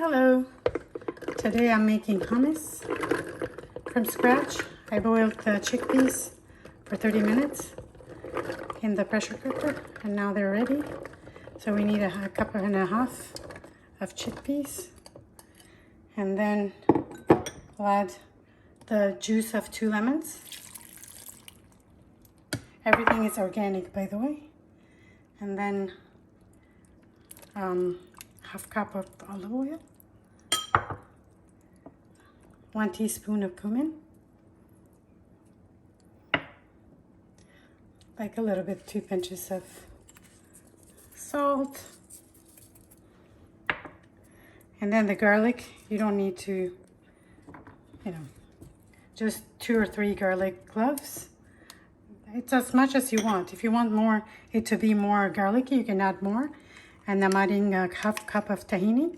Hello, today I'm making hummus from scratch. I boiled the chickpeas for 30 minutes in the pressure cooker and now they're ready. So we need a cup and a half of chickpeas, and then we'll add the juice of 2 lemons. Everything is organic, by the way. And then half cup of olive oil, 1 teaspoon of cumin, like a little bit, 2 pinches of salt, and then the garlic. You don't need to, just 2 or 3 garlic cloves. It's as much as you want. If you want it to be more garlicky, you can add more. And I'm adding a half cup of tahini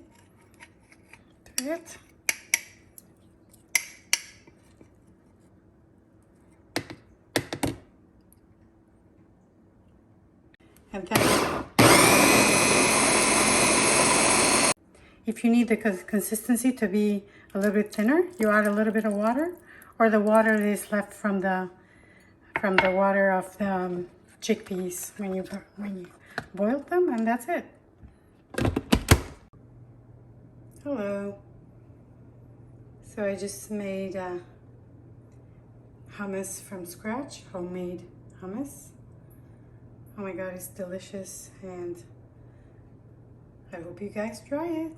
to it. And then, if you need the consistency to be a little bit thinner, you add a little bit of water, or the water that is left from the water of the chickpeas when you boiled them, and that's it. Hello. So I just made hummus from scratch, homemade hummus. Oh my god, it's delicious, and I hope you guys try it.